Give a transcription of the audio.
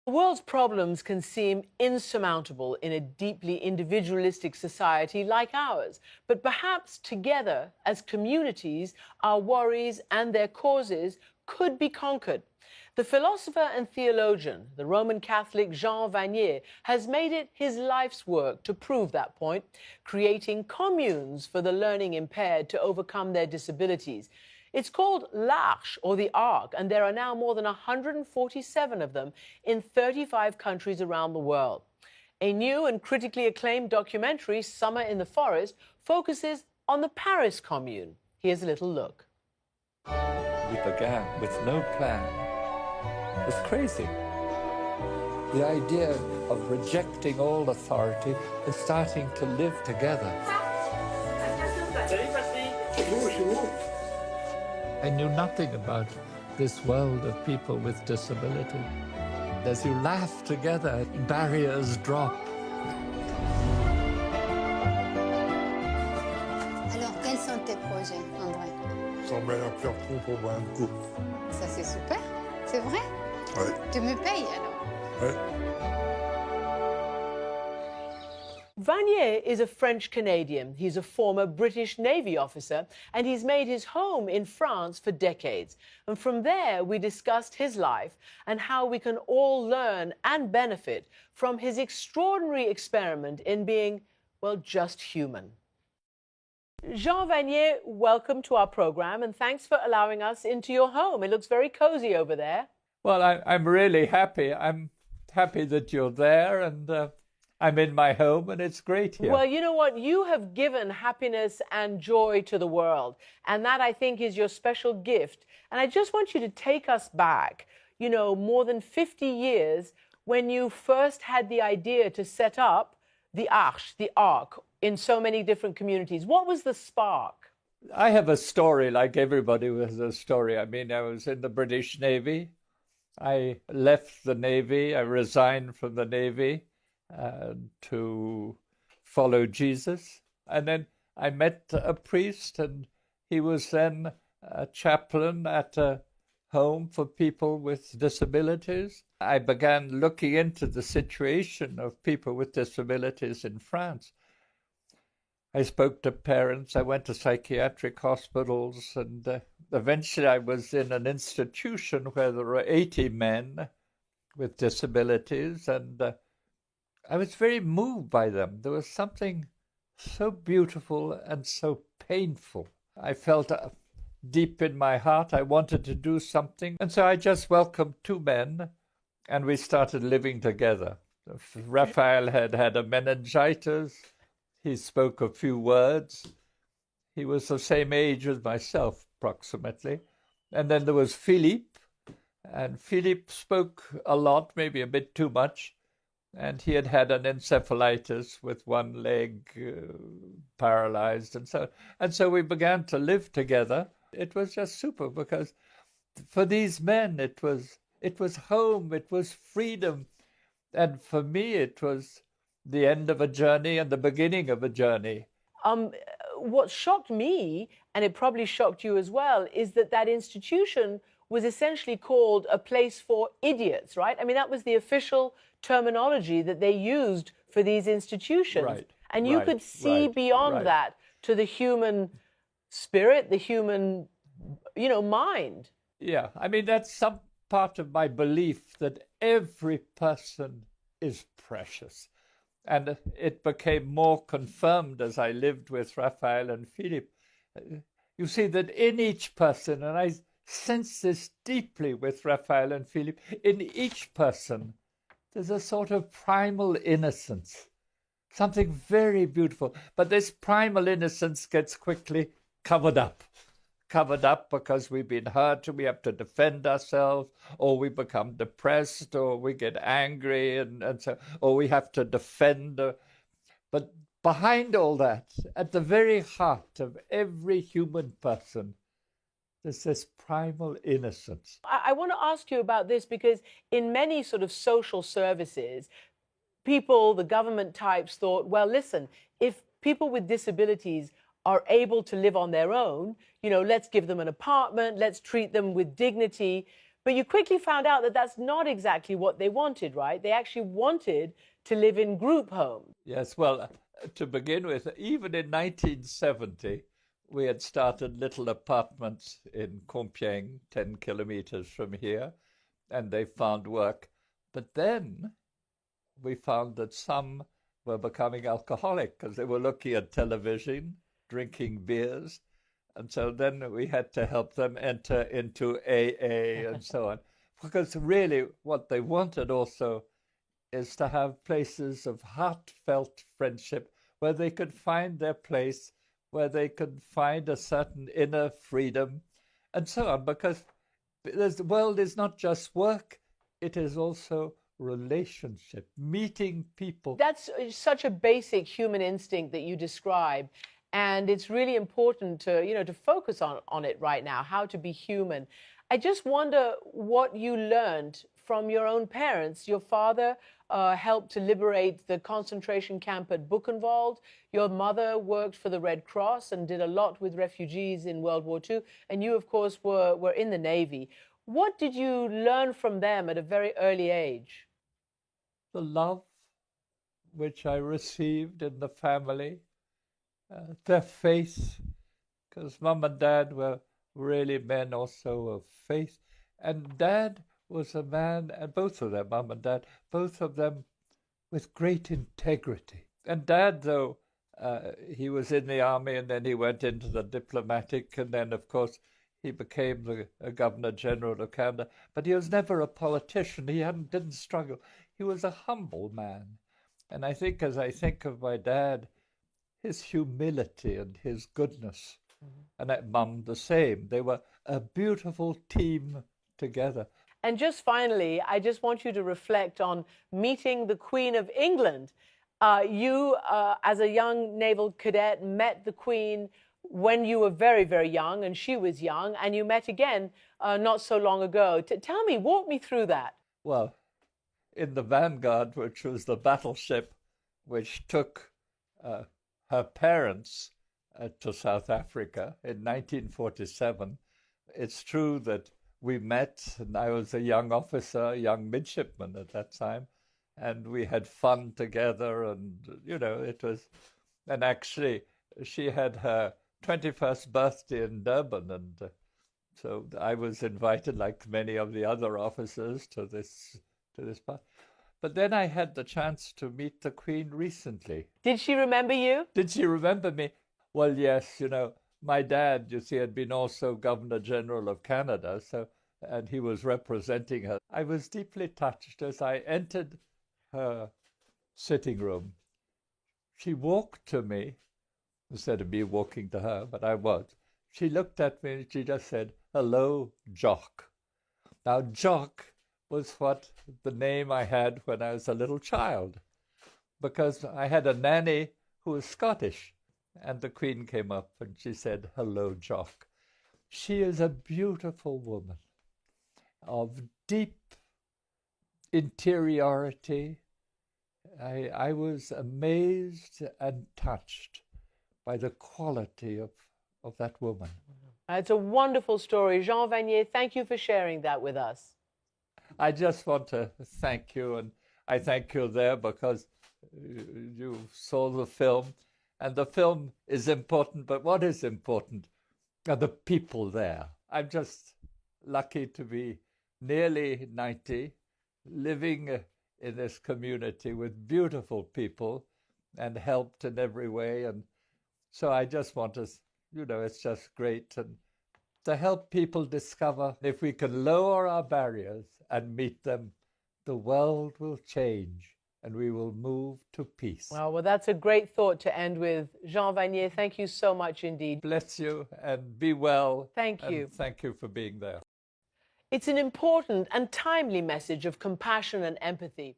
The world's problems can seem insurmountable in a deeply individualistic society like ours, but perhaps together as communities, our worries and their causes could be conquered. The philosopher and theologian, the Roman Catholic Jean Vanier, has made it his life's work to prove that point, creating communes for the learning impaired to overcome their disabilities. It's called L'Arche, or the Ark, and there are now more than 147 of them in 35 countries around the world. A new and critically acclaimed documentary, Summer in the Forest, focuses on the Paris Commune. Here's a little look. We began with no plan. It was crazy. The idea of rejecting all authority and starting to live together. I knew nothing about this world of people with disability. As you laugh together, barriers drop. Alors, quels sont tes projets, André? J'emmène un plafond pour boire un coup. Ça, c'est super. C'est vrai? Ouais. Tu me payes, alors? Ouais. Vanier is a French-Canadian. He's a former British Navy officer, and he's made his home in France for decades. And from there, we discussed his life and how we can all learn and benefit from his extraordinary experiment in being, well, just human. Jean Vanier, welcome to our program, and thanks for allowing us into your home. It looks very cozy over there. Well, I'm really happy. I'm happy that you're there, and I'm in my home, and it's great here. Well, you know what? You have given happiness and joy to the world, and that, I think, is your special gift. And I just want you to take us back, you know, more than 50 years when you first had the idea to set up the Arche, the Ark, in so many different communities. What was the spark? I have a story, like everybody has a story. I mean, I was in the British Navy. I left the Navy. I resigned from the Navy to follow Jesus. And then I met a priest, and he was then a chaplain at a home for people with disabilities. I began looking into the situation of people with disabilities in France. I spoke to parents, I went to psychiatric hospitals, and eventually I was in an institution where there were 80 men with disabilities, and I was very moved by them. There was something so beautiful and so painful. I felt deep in my heart I wanted to do something, and so I just welcomed two men, and we started living together. Raphael had a meningitis. He spoke a few words. He was the same age as myself, approximately. And then there was Philippe, and Philippe spoke a lot, maybe a bit too much, and he had had an encephalitis with one leg paralyzed, and so we began to live together. It was just super, because for these men it was home, it was freedom, and for me it was the end of a journey and the beginning of a journey. What shocked me, and it probably shocked you as well, is that institution was essentially called a place for idiots, right? I mean, that was the official terminology that they used for these institutions. Right. And you could see beyond that to the human spirit, the human, mind. Yeah, I mean, that's some part of my belief that every person is precious. And it became more confirmed as I lived with Raphael and Philippe. You see that in each person, and I sense this deeply with Raphael and Philippe, in each person, there's a sort of primal innocence, something very beautiful. But this primal innocence gets quickly covered up because we've been hurt, we have to defend ourselves, or we become depressed, or we get angry, and so, or we have to defend. But behind all that, at the very heart of every human person, there's this primal innocence. I want to ask you about this, because in many sort of social services, people, the government types, thought, well, listen, if people with disabilities are able to live on their own, let's give them an apartment, let's treat them with dignity. But you quickly found out that that's not exactly what they wanted, right? They actually wanted to live in group homes. Yes, well, to begin with, even in 1970, we had started little apartments in Compiègne, 10 kilometers from here, and they found work. But then we found that some were becoming alcoholic because they were looking at television, drinking beers. And so then we had to help them enter into AA and so on. Because really what they wanted also is to have places of heartfelt friendship where they could find their place, where they could find a certain inner freedom and so on. Because the world is not just work, it is also relationship, meeting people. That's such a basic human instinct that you describe. And it's really important to, to focus on it right now, how to be human. I just wonder what you learned from your own parents. Your father helped to liberate the concentration camp at Buchenwald. Your mother worked for the Red Cross and did a lot with refugees in World War II. And you, of course, were in the Navy. What did you learn from them at a very early age? The love which I received in the family, their faith, because Mum and Dad were really men also of faith. And Dad was a man, and both of them, Mum and Dad, both of them with great integrity. And Dad, though, he was in the army and then he went into the diplomatic, and then, of course, he became the Governor General of Canada. But he was never a politician. He didn't struggle. He was a humble man. And I think, as I think of my dad, his humility and his goodness, and at Mum the same. They were a beautiful team together. And just finally, I just want you to reflect on meeting the Queen of England. You, as a young naval cadet, met the Queen when you were very, very young, and she was young, and you met again not so long ago. Tell me, walk me through that. Well, in the Vanguard, which was the battleship which took her parents to South Africa in 1947, it's true that we met, and I was a young officer, a young midshipman at that time, and we had fun together, and, it was, and actually, she had her 21st birthday in Durban, and so I was invited, like many of the other officers, to this part. But then I had the chance to meet the Queen recently. Did she remember you? Did she remember me? Well, yes, my dad, you see, had been also Governor General of Canada, and he was representing her. I was deeply touched as I entered her sitting room. She walked to me, instead of me walking to her, but I was. She looked at me and she just said, "Hello, Jock." Now, Jock was what the name I had when I was a little child, because I had a nanny who was Scottish. And the Queen came up and she said, "Hello, Jock." She is a beautiful woman of deep interiority. I was amazed and touched by the quality of that woman. It's a wonderful story. Jean Vanier, thank you for sharing that with us. I just want to thank you, and I thank you there because you saw the film. And the film is important, but what is important are the people there. I'm just lucky to be nearly 90, living in this community with beautiful people and helped in every way. And so I just want to, it's just great and to help people discover if we can lower our barriers and meet them, the world will change. And we will move to peace. Well, that's a great thought to end with. Jean Vanier, thank you so much indeed. Bless you and be well. Thank you. And thank you for being there. It's an important and timely message of compassion and empathy.